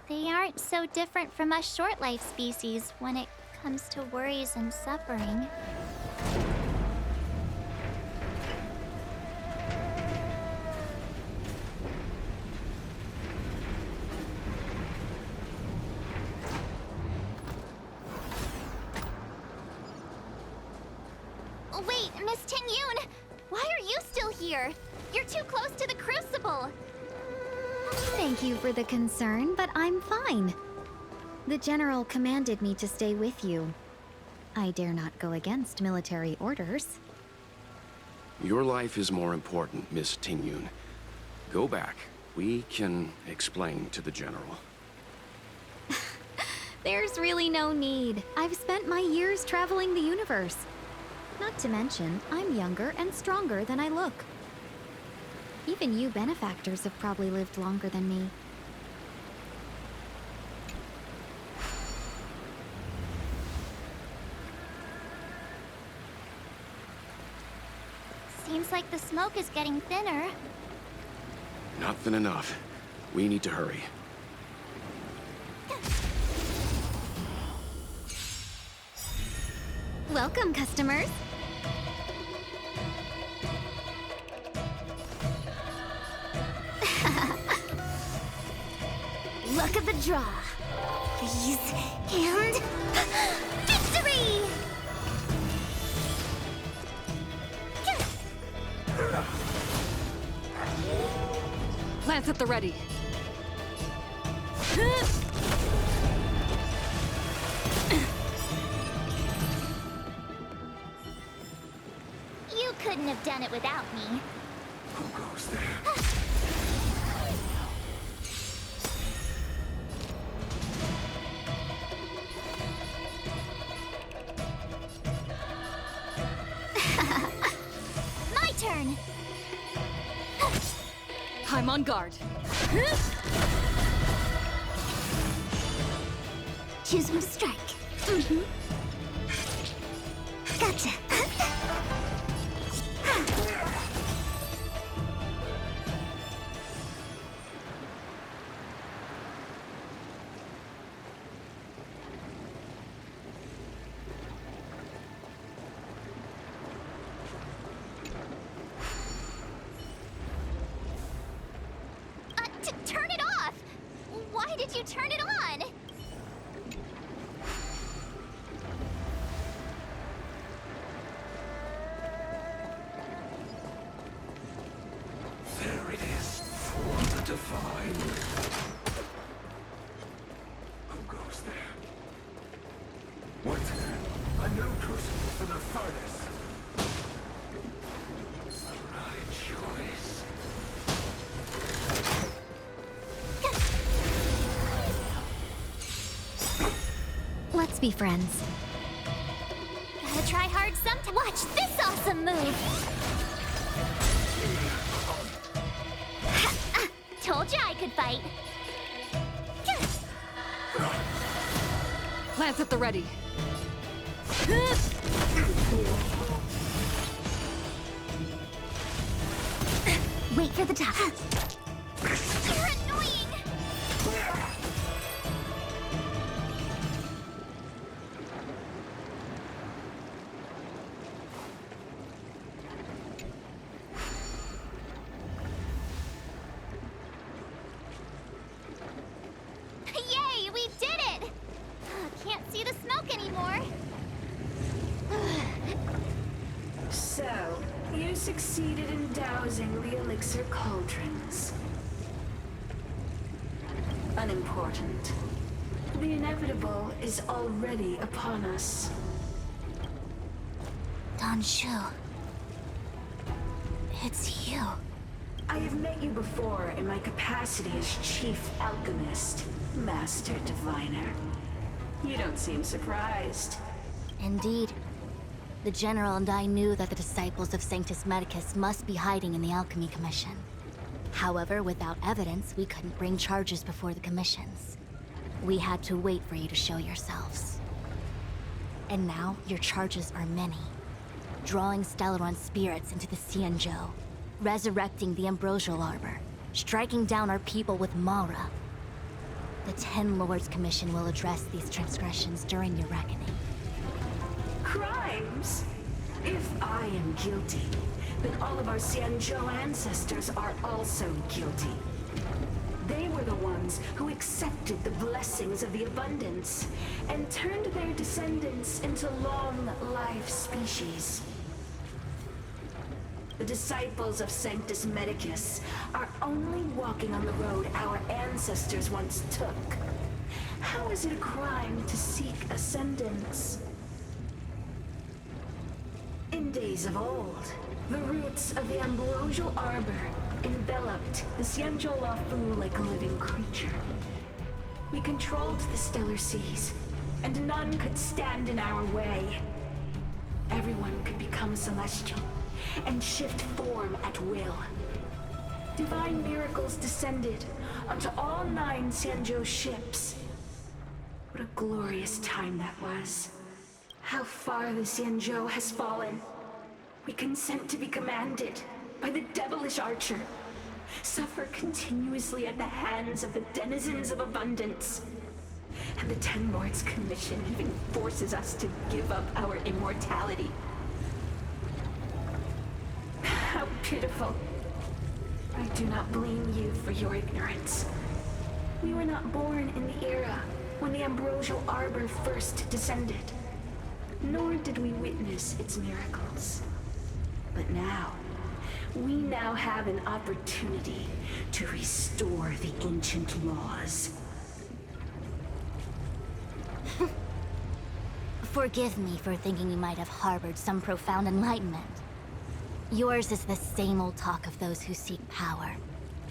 They aren't so different from us short-life species when it comes to worries and suffering. Wait, Miss Ting-Yun! Why are you still here? You're too close to the Crucible! Thank you for the concern, but I'm fine. The General commanded me to stay with you. I dare not go against military orders. Your life is more important, Miss Ting-Yun. Go back. We can explain to the General. There's really no need. I've spent my years traveling the universe. Not to mention, I'm younger and stronger than I look. Even you benefactors have probably lived longer than me. Seems like the smoke is getting thinner. Not thin enough. We need to hurry. Welcome, customers. Luck of the draw. Freeze and victory! Lance at the ready. You couldn't have done it without me. Who goes there? My turn! I'm on guard. Choose one to strike. Gotcha. Turn it off! Why did you turn it on? There it is, for the divine. Who goes there? What's that? A new crucible for the furnace. The right choice. Let's be friends. Gotta try hard sometime. Watch this awesome move! Told ya I could fight. Lance at the ready. Wait for the top. You're annoying! Yay, we did it! Can't see the smoke anymore. So, you succeeded in dousing the elixir cauldrons. Unimportant. The inevitable is already upon us. Don Shu. It's you. I have met you before in my capacity as Chief Alchemist, Master Diviner. You don't seem surprised. Indeed. The General and I knew that the disciples of Sanctus Medicus must be hiding in the Alchemy Commission. However, without evidence, we couldn't bring charges before the commissions. We had to wait for you to show yourselves. And now, your charges are many. Drawing Stellaron spirits into the Xianzhou, resurrecting the Ambrosial Arbor, striking down our people with Mara. The Ten Lords Commission will address these transgressions during your reckoning. Crimes? If I am guilty, then all of our Xianzhou ancestors are also guilty. They were the ones who accepted the blessings of the abundance and turned their descendants into long-life species. The disciples of Sanctus Medicus are only walking on the road our ancestors once took. How is it a crime to seek ascendance? In days of old, the roots of the ambrosial arbor enveloped the Xianzhou Lafu like a living creature. We controlled the stellar seas, and none could stand in our way. Everyone could become celestial and shift form at will. Divine miracles descended onto all 9 Xianzhou ships. What a glorious time that was. How far the Xianzhou has fallen. We consent to be commanded by the devilish archer. Suffer continuously at the hands of the denizens of abundance. And the Ten Lords Commission even forces us to give up our immortality. How pitiful. I do not blame you for your ignorance. We were not born in the era when the ambrosial arbor first descended, nor did we witness its miracles. But now, we now have an opportunity to restore the ancient laws. Forgive me for thinking you might have harbored some profound enlightenment. Yours is the same old talk of those who seek power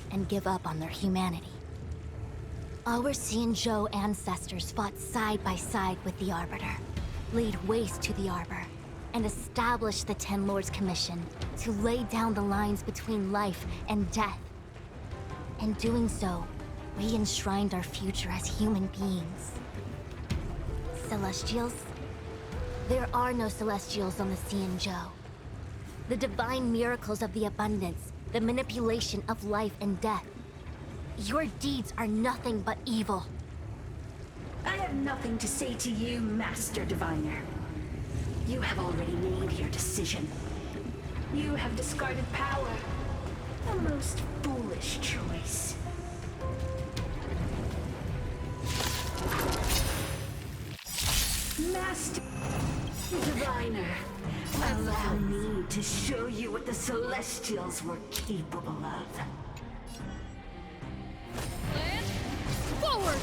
and give up on their humanity. Our Xianzhou ancestors fought side by side with the Arbiter, laid waste to the Arbor, and established the Ten Lords Commission to lay down the lines between life and death. In doing so, we enshrined our future as human beings. Celestials? There are no Celestials on the Xianzhou. The divine miracles of the abundance, the manipulation of life and death. Your deeds are nothing but evil. I have nothing to say to you, Master Diviner. You have already made your decision. You have discarded power. A most foolish choice. Master Diviner, allow me to show you what the Celestials were capable of. Land forward!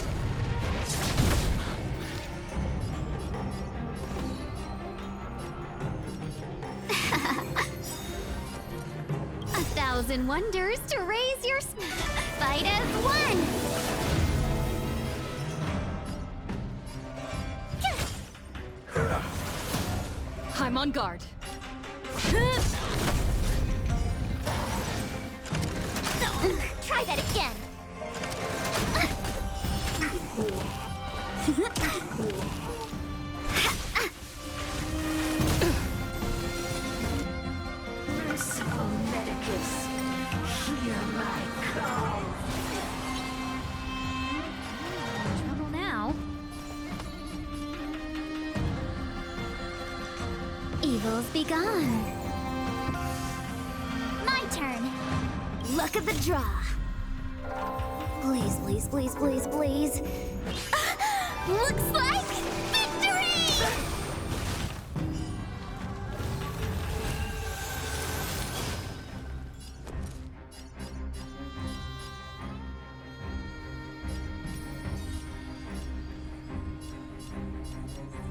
A thousand wonders to raise your fight as one! I'm on guard. Try that again. Merciful Medicus, hear my call. Trouble now. Evils be gone. My turn. Look at the draw. Please, please, please, please, please. Looks like victory!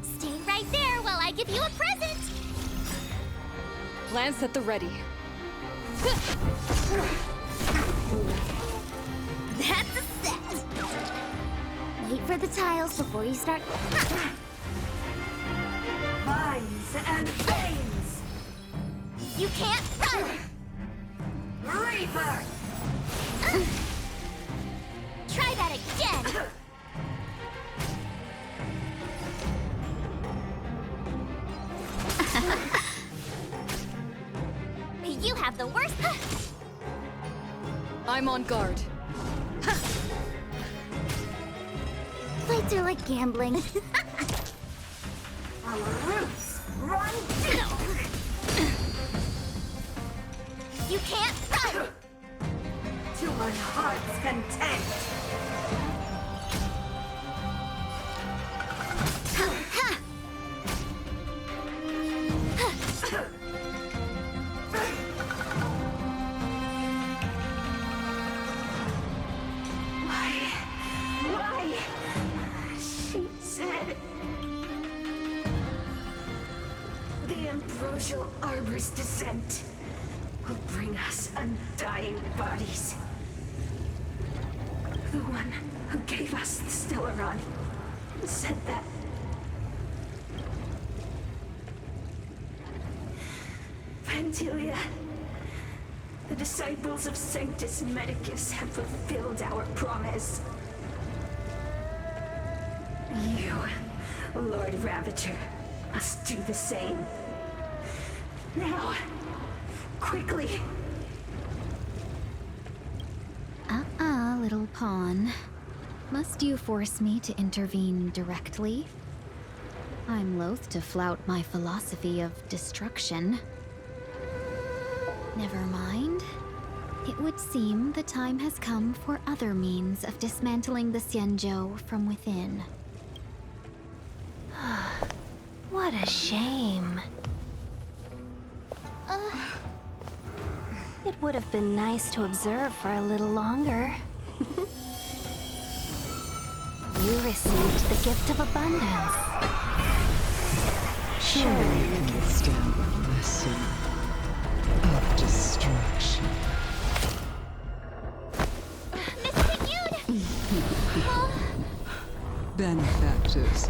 Stay right there while I give you a present. Lance at the ready. That's a set. Wait for the tiles before you start. Vines and veins! You can't run! Reaper! Try that again! You have the worst. I'm on guard. Fights are like gambling. Our roots run You can't run! to our heart's content. Why? She said the ambrosial arbor's descent will bring us undying bodies. The one who gave us the Stellaron said that. Pantilia, the disciples of Sanctus Medicus have fulfilled our promise. You, Lord Ravager, must do the same. Now, quickly. Little pawn. Must you force me to intervene directly? I'm loath to flout my philosophy of destruction. Never mind. It would seem the time has come for other means of dismantling the Xianzhou from within. What a shame. It would have been nice to observe for a little longer. You received the gift of abundance. Surely you can stand the lesson of destruction. Benefactors,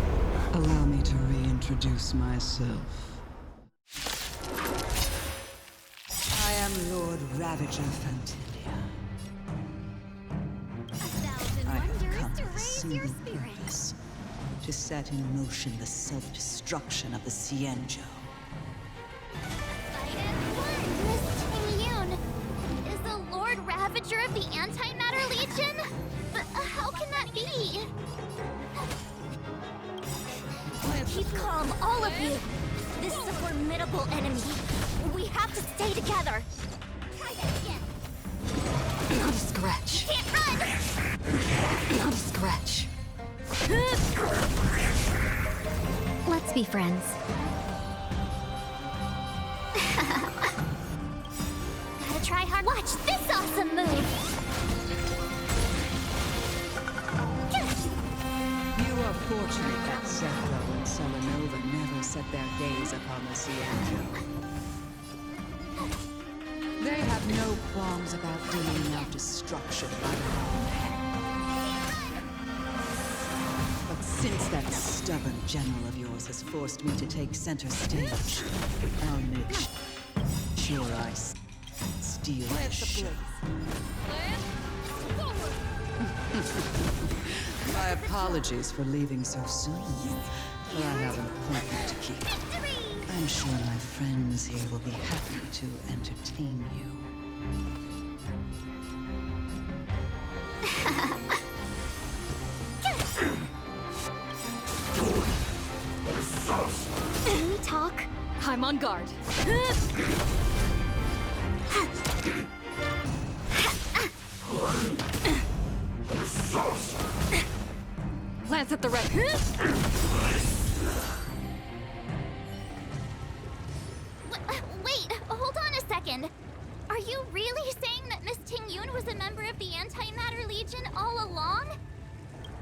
allow me to reintroduce myself. I am Lord Ravager Fantilia. I have come with a single purpose: to set in motion the self-destruction of the Xianzhou. Miss Ting-Yun is the Lord Ravager of the Antimatter Legion? But how can that be? Keep calm, all of you. This is a formidable enemy. We have to stay together. Try that again. Not a scratch. Can't run! Not a scratch. Let's be friends. Gotta try hard. Watch this awesome move! You are fortunate that Sephiroth and Selenova never set their gaze upon the Xianzhou. They have no qualms about dealing out destruction by their own hand. But since that stubborn general of yours has forced me to take center stage, I'll make sure I steal the show. My apologies for leaving so soon, but I have an appointment to keep. I'm sure my friends here will be happy to entertain you. Can we talk? I'm on guard. Lance at the ready. Wait, hold on a second. Are you really saying that Miss Ting-Yun was a member of the Antimatter Legion all along?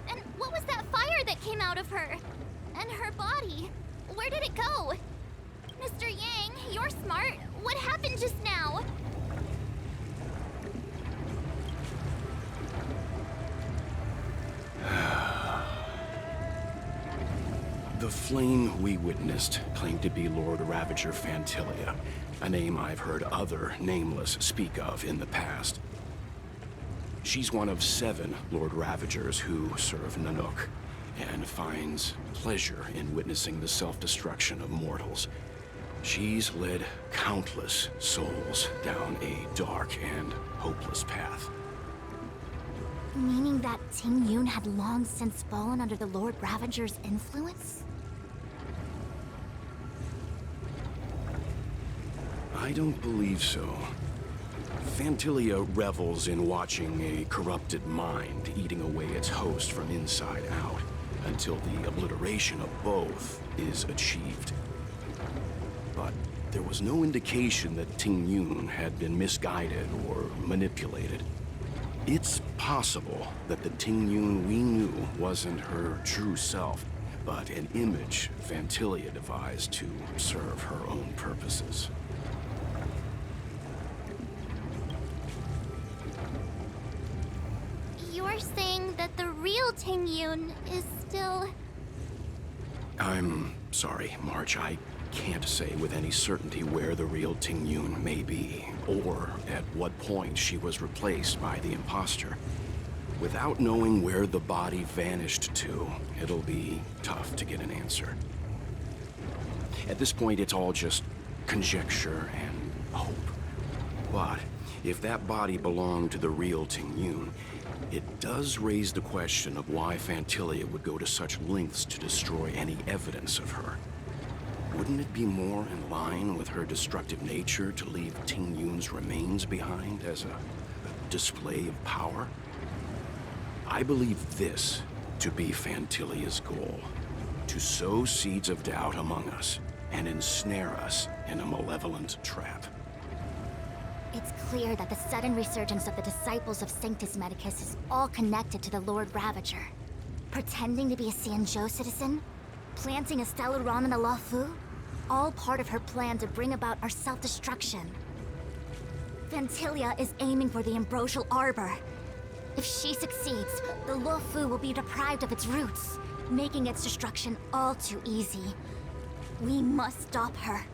And what was that fire that came out of her? And her body? Where did it go? Mr. Yang, you're smart. What happened just now? The flame we witnessed claimed to be Lord Ravager Fantilia, a name I've heard other Nameless speak of in the past. She's one of 7 Lord Ravagers who serve Nanook, and finds pleasure in witnessing the self-destruction of mortals. She's led countless souls down a dark and hopeless path. Meaning that Ting Yun had long since fallen under the Lord Ravager's influence? I don't believe so. Fantilia revels in watching a corrupted mind eating away its host from inside out, until the obliteration of both is achieved. But there was no indication that Ting Yun had been misguided or manipulated. It's possible that the Ting Yun we knew wasn't her true self, but an image Fantilia devised to serve her own purposes. You're saying that the real Ting Yun is still... I'm sorry, March. I can't say with any certainty where the real Ting Yun may be, or at what point she was replaced by the imposter. Without knowing where the body vanished to, it'll be tough to get an answer. At this point, it's all just conjecture and hope. But if that body belonged to the real Ting Yun, it does raise the question of why Fantilia would go to such lengths to destroy any evidence of her. Wouldn't it be more in line with her destructive nature to leave Ting Yun's remains behind as a display of power? I believe this to be Fantilia's goal: to sow seeds of doubt among us and ensnare us in a malevolent trap. It's clear that the sudden resurgence of the disciples of Sanctus Medicus is all connected to the Lord Ravager. Pretending to be a Xianzhou citizen? Planting a Stellaron in the Luofu? All part of her plan to bring about our self-destruction. Fantilia is aiming for the Ambrosial Arbor. If she succeeds, the Luofu will be deprived of its roots, making its destruction all too easy. We must stop her.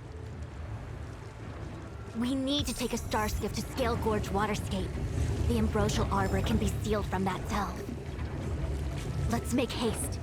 We need to take a star skiff to Scale Gorge Waterscape. The Ambrosial Arbor can be sealed from that delve. Let's make haste.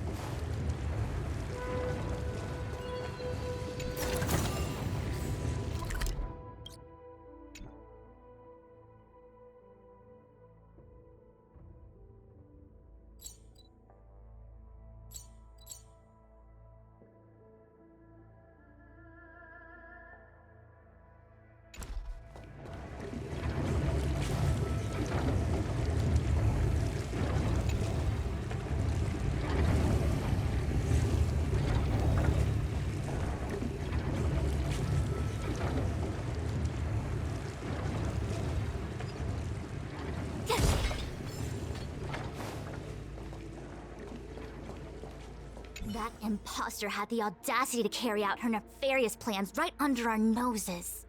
That imposter had the audacity to carry out her nefarious plans right under our noses.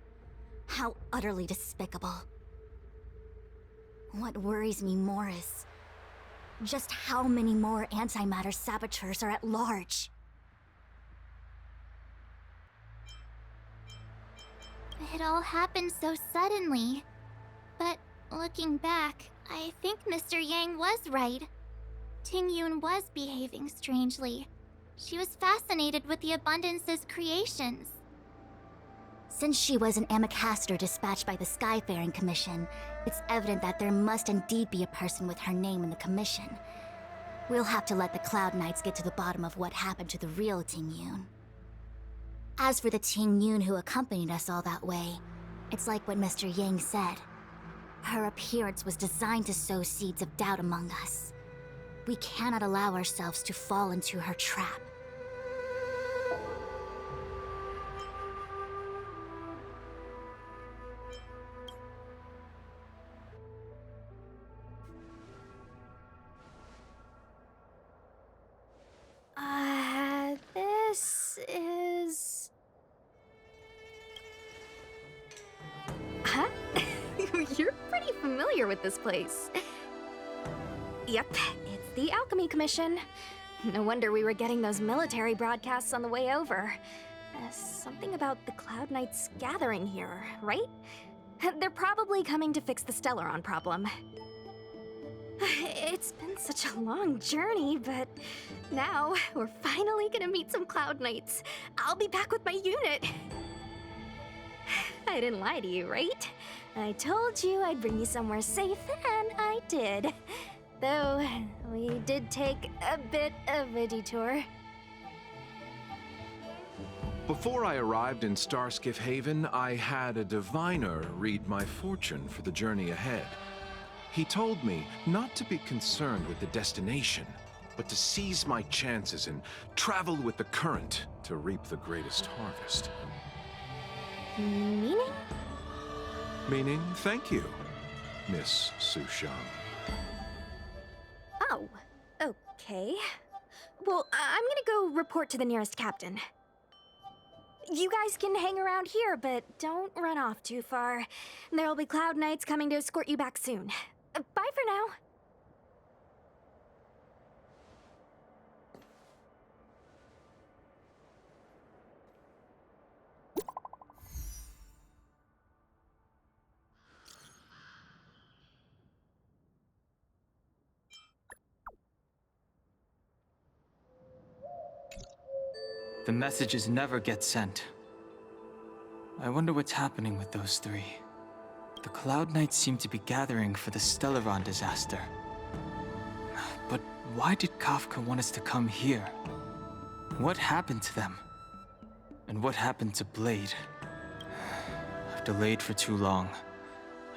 How utterly despicable. What worries me more is just how many more antimatter saboteurs are at large. It all happened so suddenly. But looking back, I think Mr. Yang was right. Ting Yun was behaving strangely. She was fascinated with the Abundance's creations. Since she was an Amicastor dispatched by the Skyfaring Commission, it's evident that there must indeed be a person with her name in the Commission. We'll have to let the Cloud Knights get to the bottom of what happened to the real Ting Yun. As for the Ting Yun who accompanied us all that way, it's like what Mr. Yang said. Her appearance was designed to sow seeds of doubt among us. We cannot allow ourselves to fall into her trap. This is... Huh? You're pretty familiar with this place. Yep, it's the Alchemy Commission. No wonder we were getting those military broadcasts on the way over. Something about the Cloud Knights gathering here, right? They're probably coming to fix the Stellaron problem. It's been such a long journey, but now we're finally gonna meet some Cloud Knights. I'll be back with my unit. I didn't lie to you, right? I told you I'd bring you somewhere safe, and I did. Though, we did take a bit of a detour. Before I arrived in Starskiff Haven, I had a diviner read my fortune for the journey ahead. He told me not to be concerned with the destination, but to seize my chances and travel with the current to reap the greatest harvest. Meaning? Meaning, thank you, Miss Sushang. Oh, okay. Well, I'm gonna go report to the nearest captain. You guys can hang around here, but don't run off too far. There'll be Cloud Knights coming to escort you back soon. Bye for now. The messages never get sent. I wonder what's happening with those three. The Cloud Knights seem to be gathering for the Stellaron disaster. But why did Kafka want us to come here? What happened to them? And what happened to Blade? I've delayed for too long.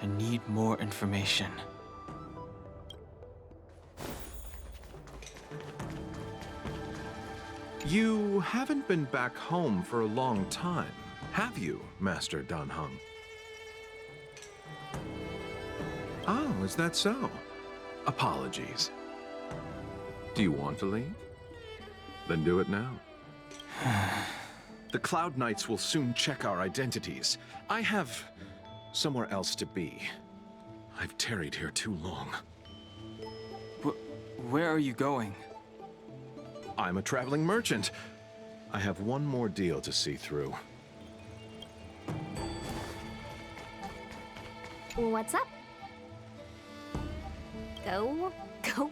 I need more information. You haven't been back home for a long time, have you, Master Danheng? Oh, is that so? Apologies. Do you want to leave? Then do it now. The Cloud Knights will soon check our identities. I have somewhere else to be. I've tarried here too long. Where are you going? I'm a traveling merchant. I have one more deal to see through. What's up? Go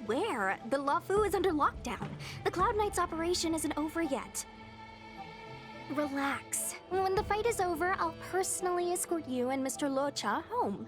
where? The Luofu is under lockdown. The Cloud Knights operation isn't over yet. Relax. When the fight is over, I'll personally escort you and Mr. Locha home.